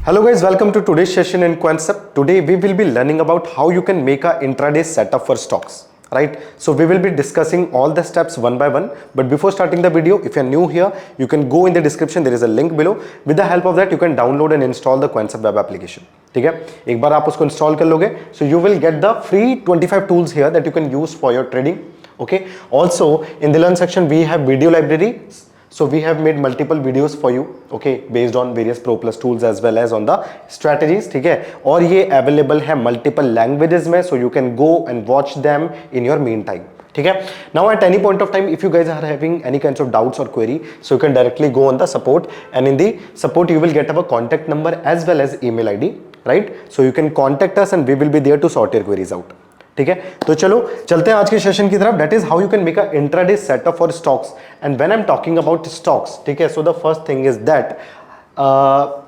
Hello guys, welcome to today's session in Concept. Today we will be learning about how you can make a intraday setup for stocks, right? So we will be discussing all the steps one by one. But before starting the video, if you are new here, you can go in the description. There is a link below. With the help of that, you can download and install the Concept web application. ठीक है, एक बार आप उसको install कर लोगे, so you will get the free 25 tools here that you can use for your trading. Okay. Also in the learn section we have video library. So we have made multiple videos for you, okay, based on various Pro Plus tools as well as on the strategies, ठीक है, और ये available है multiple languages में, so you can go and watch them in your meantime, ठीक है. Now at any point of time, if you guys are having any kinds of doubts or query, so you can directly go on the support, and in the support you will get our contact number as well as email ID, right? So you can contact us and we will be there to sort your queries out. ठीक है, तो चलो चलते हैं आज के session की तरफ. That is how you can make a intraday setup for stocks. And when I am talking about stocks, ठीक है, so the first thing is that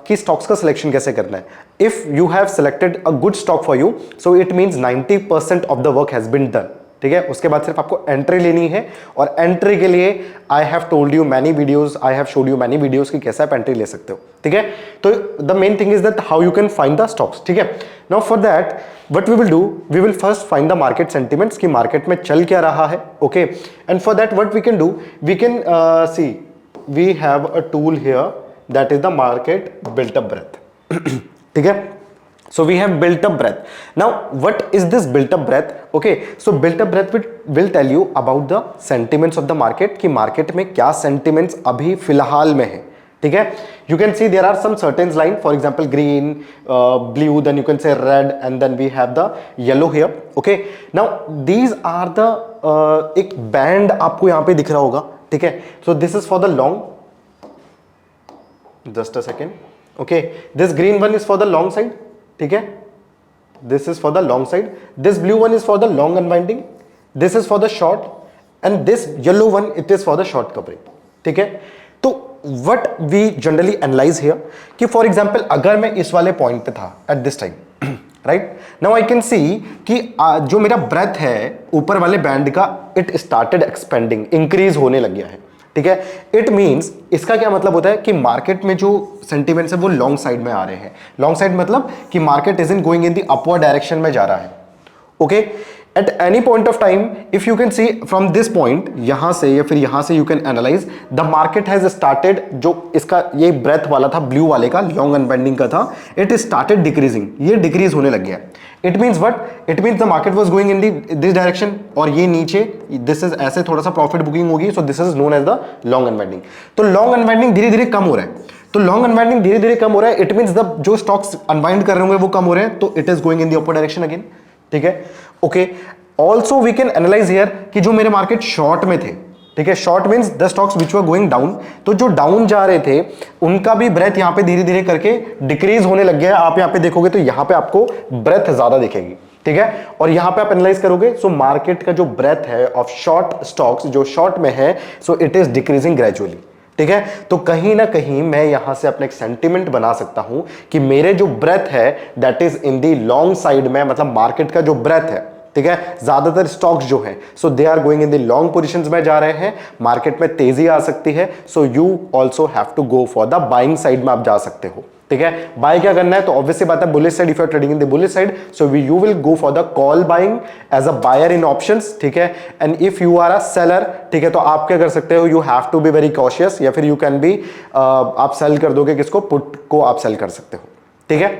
कि स्टॉक्स का सिलेक्शन कैसे करना है. If you have selected a good stock for you, so it means 90% of the work has been done. ठीक है, उसके बाद सिर्फ आपको एंट्री लेनी है, और एंट्री के लिए I have told you many videos, I have showed you many videos कि कैसे आप एंट्री ले सकते हो. ठीक है, तो the main thing is that how you can find the stocks. ठीक है, now for that what we will do, we will first find the market sentiments कि मार्केट में चल क्या रहा है. Okay, and for that what we can do, we can see we have a tool here that is the market built up breadth. ठीक है, so we have built up breadth. Now what is this built up breadth? Okay, so built up breadth will tell you about the sentiments of the market कि market में क्या sentiments अभी फिलहाल में है. ठीक है, you can see there are some certain line, for example green, blue, then you can say red, and then we have the yellow here. Okay, now these are the एक band आपको यहाँ पे दिख रहा होगा. ठीक है, so this is for the long, just a second. Okay, this green one is for the long side. ठीक है, this is for the long side, this blue one is for the long unwinding, this is for the short, and this yellow one it is for the short covering. ठीक है, तो what we generally analyse here कि for example अगर मैं इस वाले point पे था at this time, right now I can see कि जो मेरा ब्रेथ है ऊपर वाले बैंड का, इट स्टार्टेड एक्सपेंडिंग, इंक्रीज होने लग गया है. ठीक है, इट मींस इसका क्या मतलब होता है कि मार्केट में जो सेंटिमेंट्स है वो लॉन्ग साइड में आ रहे हैं. लॉन्ग साइड मतलब कि market is in going in the upward direction में जा रहा है. Okay, eight any point of time if you can C from this point, यहां से या फिर यहां से you can analyse the market has started, जो इसका ये ब्रेथ वाला था ब्लू वाले का, लॉन्ग अनबेंडिंग का था, इट स्टार्टेड डिक्रीजिंग, ये डिक्रीज होने लग गया. It means what, it means the market was going in this direction, और ये नीचे दिस इज ऐसे थोड़ा सा प्रॉफिट बुकिंग होगी, so this is known as the long unwinding. तो लॉन्ग अनवाइंडिंग धीरे धीरे कम हो रहा है, तो लॉन्ग अनवाइंडिंग धीरे धीरे कम हो रहा है, इट मीन्स द जो स्टॉक्स अनवाइंड कर रहे होंगे वो कम हो रहे हैं, तो it is going in the upper direction again. ठीक है, okay, also we can analyse here कि जो मेरे मार्केट शॉर्ट में थे, ठीक है, short means the stocks which were going down, तो जो डाउन जा रहे थे उनका भी ब्रेथ यहाँ पे धीरे धीरे करके डिक्रीज होने लग गया है. आप यहाँ पे देखोगे तो यहाँ पे आपको ब्रेथ ज्यादा दिखेगी. ठीक है, और यहां पे आप एनालाइज करोगे, सो मार्केट का जो ब्रेथ है ऑफ शॉर्ट स्टॉक्स, जो शॉर्ट में है, so it is decreasing gradually. ठीक है, तो कहीं ना कहीं मैं यहां से अपना एक सेंटिमेंट बना सकता हूं कि मेरे जो ब्रेथ है that is in the long side में, मतलब मार्केट का जो ब्रेथ है, ठीक है, ज्यादातर स्टॉक्स जो है, so they are going in the long positions में जा रहे हैं, मार्केट में तेजी आ सकती है, so you also have to go for the buying side में आप जा सकते हो. ठीक है, बाय क्या करना है, तो ऑब्वियसली बात है bullish side, if you are trading in the bullish side, so you will go for the call buying as a buyer in options. ठीक है, and if you are a seller, ठीक है, तो आप क्या कर सकते हो, you have to be very cautious, या फिर यू कैन बी आप सेल कर दोगे किसको, पुट को आप सेल कर सकते हो. ठीक है,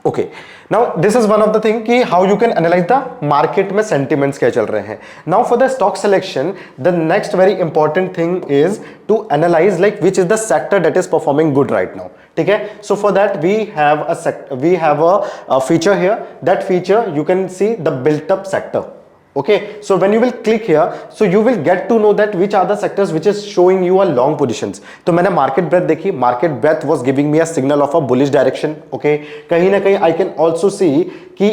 okay, now this is one of the thing कि how you can analyse the market में सेंटिमेंट्स क्या चल रहे हैं. Now for the stock selection, the next very important thing is to analyse like which is the sector that is performing good right now. ठीक है, so for that we have a feature here, that feature you can see the built up sector. Okay, so when you will click here, so you will get to know that which are the sectors which is showing you a long positions. तो मैंने market breadth देखी, market breadth was giving me a signal of a bullish direction. Okay, कहीं ना कहीं I can also see कि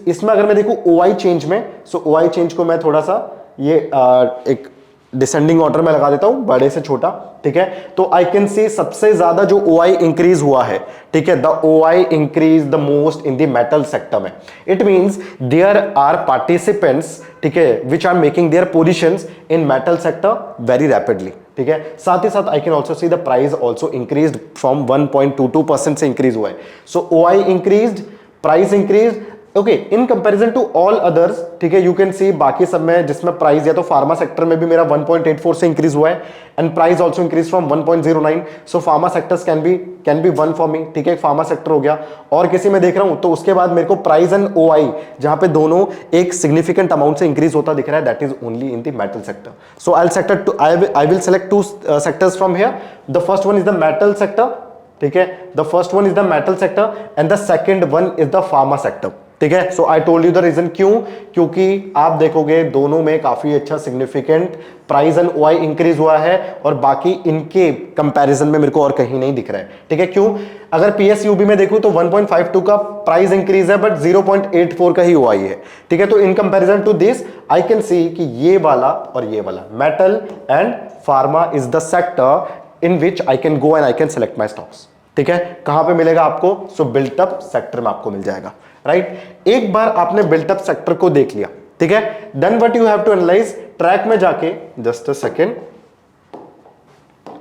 इसमें अगर मैं देखूँ OI change में, so OI change को मैं थोड़ा सा ये एक डिसेंडिंग ऑर्डर में लगा देता हूं, बड़े से छोटा. ठीक है, तो आई कैन सी सबसे ज्यादा जो ओआई इंक्रीज हुआ है, ठीक है, the OI increase the most in the metal sector में. It means there are participants, ठीक है, which are making their positions in metal sector very rapidly. ठीक है। साथ ही साथ I can also see the price also increase from 1.22% से increase हुआ है। So OI increase, price increase, okay, in comparison to all others, ठीक है। यू कैन सी बाकी सब में जिसमें प्राइस या तो फार्मा सेक्टर में भी मेरा 1.84 से इंक्रीज हुआ है and price also increase from 1.09। So pharma sectors can be one for me, ठीक है। फार्मा सेक्टर हो गया और किसी में देख रहा हूं तो उसके बाद मेरे को प्राइस एंड OI जहां पे दोनों एक सिग्निफिकेंट अमाउंट से इंक्रीज होता दिख रहा है, that is only in the metal sector. So I will select two sectors from here. The first one is the metal sector, ठीक है। The first one is the metal sector and the second one is the pharma sector, ठीक है। So I told you the reason, क्यों? क्योंकि आप देखोगे दोनों में काफी अच्छा significant price and OI increase हुआ है और बाकी इनके कंपैरिजन में मेरे को और कहीं नहीं दिख रहा है, ठीक है। क्यों? अगर PSUB में देखूं तो 1.52 का प्राइस इंक्रीज है बट 0.84 का ही OI है, ठीक है। तो in comparison to this I can see कि ये वाला और ये वाला metal and pharma is the sector in which I can go and I can select my stocks, ठीक है। कहां पे मिलेगा आपको? सो बिल्टअप सेक्टर में आपको मिल जाएगा, राइट। एक बार आपने बिल्टअप सेक्टर को देख लिया, ठीक है, then what you have to analyse, track में जाके, just a second,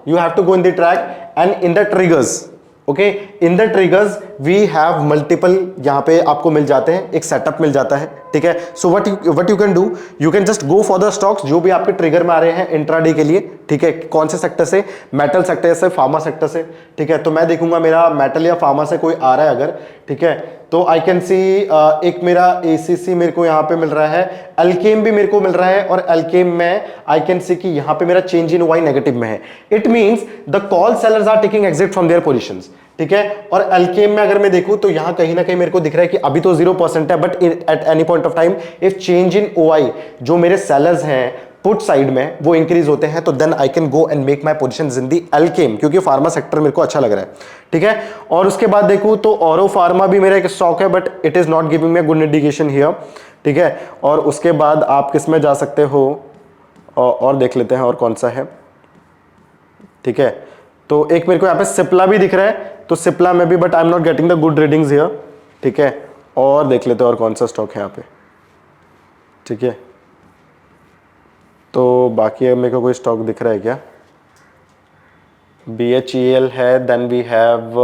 you have to go in the track and in the triggers, okay. In the triggers we have multiple, यहां पे आपको मिल जाते हैं, एक सेटअप मिल जाता है, ठीक है। So what you can do, you can just go for the stocks जो भी आपके ट्रिगर में आ रहे हैं इंट्राडे के लिए, ठीक है। कौन से सेक्टर से? मेटल सेक्टर से, फार्मा सेक्टर से, ठीक है। तो मैं देखूंगा मेरा मेटल या फार्मा से कोई आ रहा है अगर, ठीक है, तो आई कैन सी एक मेरा ACC मेरे को यहां पे मिल रहा है, अल्केम भी मेरे को मिल रहा है और अल्केम में आई कैन सी कि यहां पे मेरा चेंज इन OI नेगेटिव में है। It means the call sellers are taking exit from their positions, ठीक है। और अल्केम में अगर मैं देखूं तो यहां कहीं ना कहीं मेरे को दिख रहा है कि अभी तो 0% है but at any point of time if change in OI जो मेरे सेलर्स हैं पुट साइड में वो इंक्रीज होते हैं तो then I can go and make my positions in the Alkem, क्योंकि फार्मा सेक्टर मेरे को अच्छा लग रहा है, ठीक है। और उसके बाद देखूं तो औरो फार्मा भी मेरा एक स्टॉक है but it is not giving me good indication here, ठीक है। और उसके बाद आप किस में जा सकते हो और देख लेते हैं और कौन सा है, ठीक है। तो एक मेरे को यहाँ पे सिप्ला भी दिख रहा है, तो सिप्ला में भी but I am not getting the good readings here, ठीक है। और देख लेते हैं और कौन सा स्टॉक है यहाँ पे, ठीक है। तो बाकी मेरे को कोई स्टॉक दिख रहा है क्या? BHEL है, देन वी हैव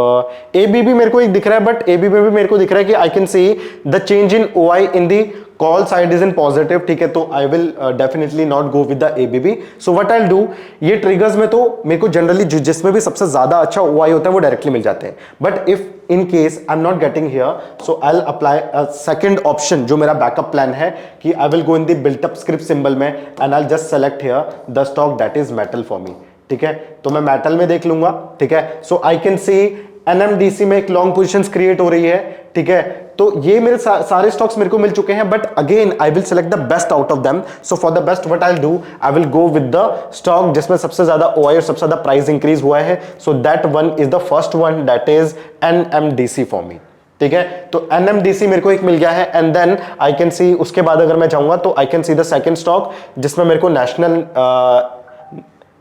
ABB मेरे को एक दिख रहा है बट ABB में भी मेरे को दिख रहा है कि आई can see the change in OI in the call side is in positive, ठीक है। तो I will definitely not go with the ABB। So what I will do, ये ट्रिगर्स में तो मेरे को जनरली जिसमें भी सबसे ज्यादा अच्छा OI होता है वो डायरेक्टली मिल जाते हैं, but if in case I am not getting here so I will apply second option जो मेरा बैकअप प्लान है कि I will go in the built up script symbol में and I will just select here the stock that is metal for me, ठीक है। तो मैं metal में देख लूंगा, ठीक है। So I can C NMDC में एक लॉन्ग पोजीशंस क्रिएट हो रही है, ठीक है। तो ये मेरे सारे स्टॉक्स मेरे को मिल चुके हैं but again I will select the best out of them. So for the best what I will do, I will go with the stock जिसमें सबसे ज्यादा OI और सबसे ज्यादा प्राइस इंक्रीज हुआ है। So that one is the first one, that is NMDC for me, ठीक है। तो NMDC मेरे को एक मिल गया है and then I can see, उसके बाद अगर मैं चाहूंगा तो I can see the second stock जिसमें मेरे को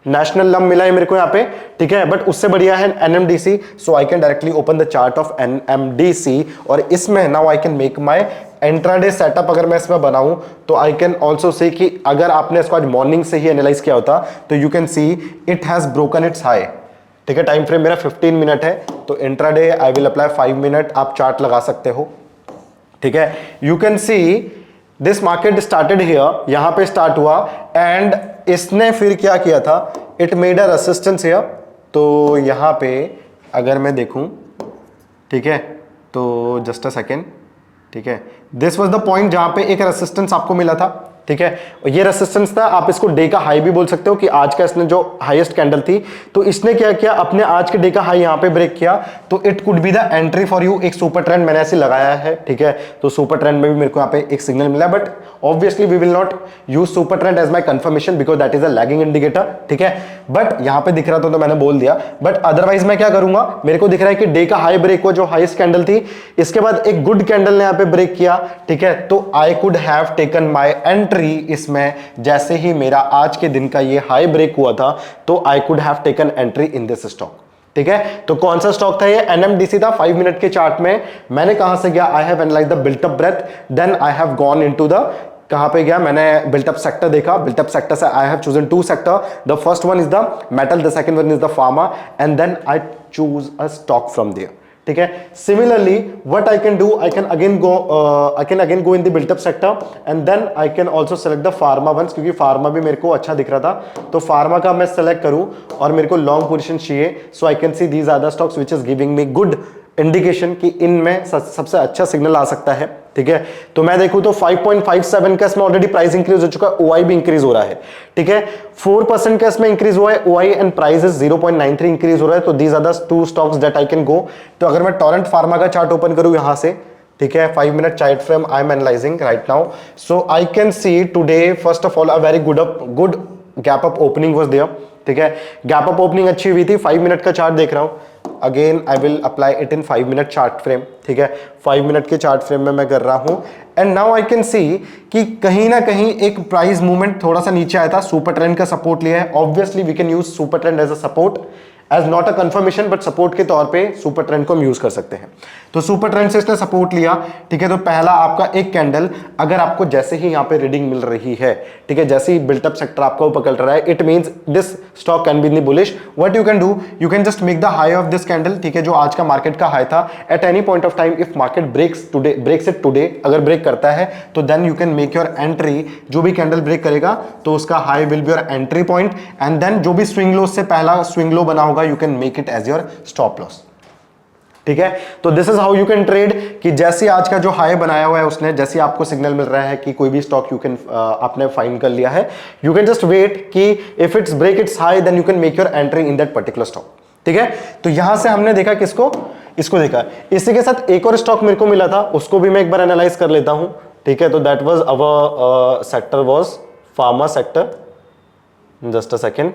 नेशनल लम मिला है मेरे को यहाँ पे, ठीक है। बट उससे बढ़िया है NMDC, so I can directly open the chart of NMDC और इसमें now I can make my intraday setup. अगर मैं इसमें बनाऊं तो आई कैन ऑल्सो से कि अगर आपने इसको आज मॉर्निंग से ही एनालाइज किया होता तो you can see it has broken it's high, ठीक है। टाइम फ्रेम मेरा 15 मिनट है, तो intraday I will apply 5 minute, आप चार्ट लगा सकते हो, ठीक है। You can see this market started here, यहां पे स्टार्ट हुआ एंड इसने फिर क्या किया था, it made a resistance here. तो यहां पे अगर मैं देखूं, ठीक है, तो जस्ट अ सेकेंड, ठीक है, दिस वाज द पॉइंट जहां पे एक रेसिस्टेंस आपको मिला था, ठीक है। ये रेसिस्टेंस था, आप इसको डे का हाई भी बोल सकते हो कि आज का इसने जो हाईएस्ट कैंडल थी तो इसने क्या किया, अपने आज के डे का हाई यहां पे ब्रेक किया, तो it could be the entry for you. एक सुपर ट्रेंड मैंने ऐसे लगाया है, ठीक है। तो सुपर ट्रेंड में भी मेरे को यहाँ पे एक सिग्नल मिला, but obviously we will not use super trend as my confirmation because that is a lagging indicator, ठीक है। बट यहां पे दिख रहा था तो मैंने बोल दिया, बट अदरवाइज मैं क्या करूंगा, मेरे को दिख रहा है कि डे का हाई ब्रेक हुआ जो हाईएस्ट कैंडल थी, इसके बाद एक गुड कैंडल ने यहाँ पे ब्रेक किया, ठीक है। तो I could have taken my इसमें जैसे ही मेरा आज के दिन का ये हाई ब्रेक हुआ था तो I could have taken entry in this stock, ठीक है। तो कौन सा स्टॉक था ये? NMDC था। 5 मिनट के चार्ट में मैंने कहां से गया, I have analysed the built up breadth, then I have gone into the कहां पे गया, मैंने बिल्टअप सेक्टर देखा, बिल्टअप सेक्टर से I have chosen 2 sector, the first one is the metal, the second one is the pharma, and then I choose a stock from there, ठीक है। Similarly what I can do, I can again go in the built up sector and then I can also select the pharma ones, क्योंकि pharma भी मेरे को अच्छा दिख रहा था, तो फार्मा का मैं सेलेक्ट करूं और मेरे को लॉन्ग पोजीशन चाहिए, so I can see these are the stocks which is giving me good indication कि इनमें सबसे अच्छा सिग्नल आ सकता है, ठीक है। तो मैं देखूं तो 5.57 का इसमें ऑलरेडी प्राइस इंक्रीज हो चुका है, ओआई भी इंक्रीज हो रहा है, ठीक है। 4% का इसमें इंक्रीज हुआ है OI and price is 0.93 increase हो रहा है, तो these are the 2 stocks that I can go. तो अगर मैं टोरेंट फार्मा का चार्ट ओपन करूं यहां से, ठीक है, 5 minute chart frame I am analysing right now, so I can see today first of all a very good gap up opening was there, ठीक है। गैप अप ओपनिंग अच्छी हुई थी। 5 मिनट का चार्ट देख रहा हूं, again I will apply it in 5 minute chart frame, ठीक है। 5 मिनट के चार्ट फ्रेम में मैं कर रहा हूं and now I can see कि कहीं ना कहीं एक प्राइस मूवमेंट थोड़ा सा नीचे आया था, सुपर ट्रेंड का सपोर्ट लिया है, obviously we can use super trend as a support, as not a confirmation but support के तौर पे सुपर ट्रेंड को हम यूज कर सकते हैं। तो सुपर ट्रेंड से इसने सपोर्ट लिया, ठीक है। तो पहला आपका एक कैंडल, अगर आपको जैसे ही यहां पे रीडिंग मिल रही है, ठीक है, जैसे ही बिल्टअप सेक्टर आपको पकड़ रहा है, it means this stock can be in the bullish. What you can do, you can just make the high of this candle, ठीक है, जो आज का मार्केट का हाई था। At any point of time if market breaks it today, अगर break करता है तो then you can make your entry, जो भी कैंडल ब्रेक करेगा तो उसका high will be your entry point, and then जो भी स्विंग लो से पहला स्विंग लो बना होगा you can make it as your stop loss, ठीक है। तो this is how you can trade, कि जैसे आज का जो हाई बनाया हुआ है उसने, जैसे आपको सिग्नल मिल रहा है कि कोई भी स्टॉक यू कैन आपने फाइंड कर लिया है, यू कैन जस्ट वेट कि if it's break its high then you can make your entry in that particular stock, ठीक है। तो यहां से हमने देखा किसको, इसको देखा। इसी के साथ एक और स्टॉक मेरे को मिला था, उसको भी मैं एक बार एनालाइज कर लेता हूं, ठीक है। तो that was our sector was pharma sector, just a second.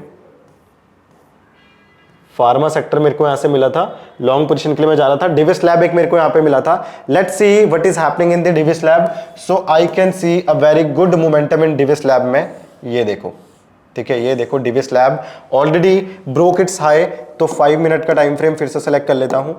Pharma sector मेरे को यहां से मिला था, लॉन्ग पोजीशन के लिए मैं जा रहा था। डिविस लैब एक मेरे को यहां पे मिला था। Let's see what is happening in the Divis lab. So I can see a very good momentum in Divis lab में, ये देखो, ठीक है, ये देखो Divis lab already broke its high. तो 5 मिनट का टाइम फ्रेम फिर से सेलेक्ट कर लेता हूं।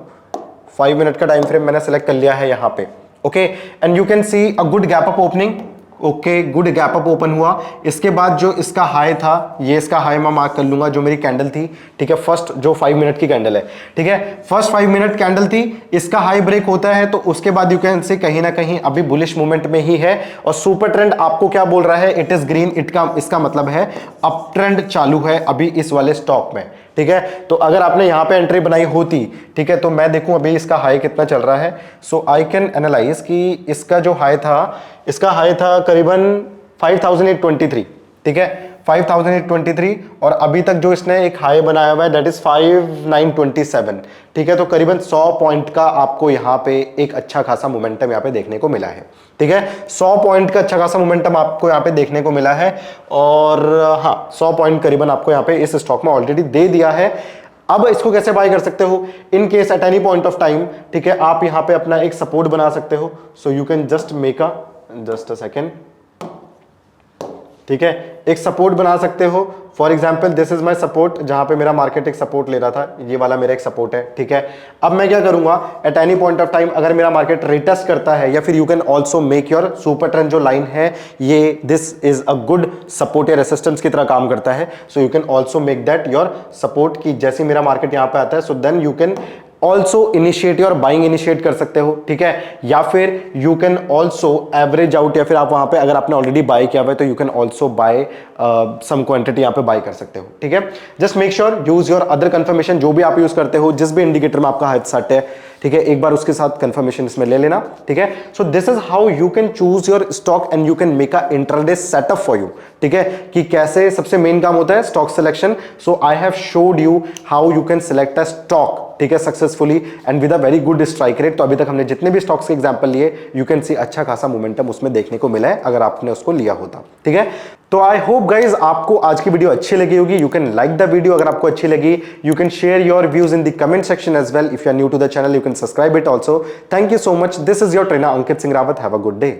5 मिनट का टाइम फ्रेम मैंने सेलेक्ट कर लिया है यहां पे, okay. And you can see a good gap up opening, okay, good gap up open हुआ। इसके बाद जो इसका हाई था, ये इसका हाई मैं मार्क कर लूंगा, जो मेरी कैंडल थी, ठीक है, फर्स्ट जो 5 मिनट की कैंडल है, ठीक है, फर्स्ट 5 मिनट कैंडल थी, इसका हाई ब्रेक होता है तो उसके बाद यू कैन से कहीं ना कहीं अभी बुलिश मूवमेंट में ही है। और सुपर ट्रेंड आपको क्या बोल रहा है, इट इज ग्रीन, इसका मतलब है अप ट्रेंड चालू है अभी इस वाले स्टॉक में, ठीक है। तो अगर आपने यहां पे एंट्री बनाई होती, ठीक है, तो मैं देखूं अभी इसका हाई कितना चल रहा है। सो आई कैन एनालाइज कि इसका जो हाई था, इसका हाई था करीबन 5823, ठीक है, 5823, और अभी तक जो इसने एक हाई बनाया हुआ है दैट इज 5927, ठीक है। तो करीबन 100 पॉइंट का आपको यहाँ पे एक अच्छा खासा मोमेंटम यहाँ पे देखने को मिला है, ठीक है। 100 पॉइंट का अच्छा खासा मोमेंटम आपको यहाँ पे देखने को मिला है, और हाँ 100 पॉइंट करीबन आपको यहाँ पे इस स्टॉक में ऑलरेडी दे दिया है। अब इसको कैसे बाय कर सकते हो, in case at any point of time, ठीक है, आप यहाँ पे अपना एक सपोर्ट बना सकते हो। सो you can just make just a second, ठीक है, एक सपोर्ट बना सकते हो। For example this is my support, जहां पे मेरा मार्केट एक सपोर्ट ले रहा था, ये वाला मेरा एक सपोर्ट है, ठीक है। अब मैं क्या करूंगा, at any point of time अगर मेरा मार्केट रिटेस्ट करता है, या फिर you can also make your super trend जो लाइन है, ये this is a good support या रेसिस्टेंस की तरह काम करता है। So you can also make that your support, कि जैसे मेरा मार्केट यहां पे आता है, so then you can also initiate your buying initiate कर सकते हो, ठीक है। या फिर you can also average out, या फिर आप वहां पे अगर आपने ऑलरेडी बाय किया हुआ है तो you can also buy some quantity यहाँ पे बाय कर सकते हो, ठीक है। Just make sure use your other confirmation, जो भी आप यूज करते हो, जिस भी इंडिकेटर में आपका हाथ सेट है, ठीक है, एक बार उसके साथ कंफर्मेशन इसमें ले लेना, ठीक है। सो this is how you can choose your stock and you can make a intraday setup for you, ठीक है, कि कैसे सबसे मेन काम होता है stock selection. So I have showed you how you can select a stock, ठीक है, successfully and with a very good strike rate. तो अभी तक हमने जितने भी स्टॉक्स के एग्जांपल लिए, यू कैन सी अच्छा खासा मोमेंटम उसमें देखने को मिला है अगर आपने उसको लिया होता, ठीक है। तो आई होप गाइज आपको आज की वीडियो अच्छी लगी होगी। You can like the video अगर आपको अच्छी लगी, you can share your views in the comment section as well. If you are new to the channel, you can subscribe it also. Thank you so much. This is your trainer Ankit Singh Rawat. Have a good day.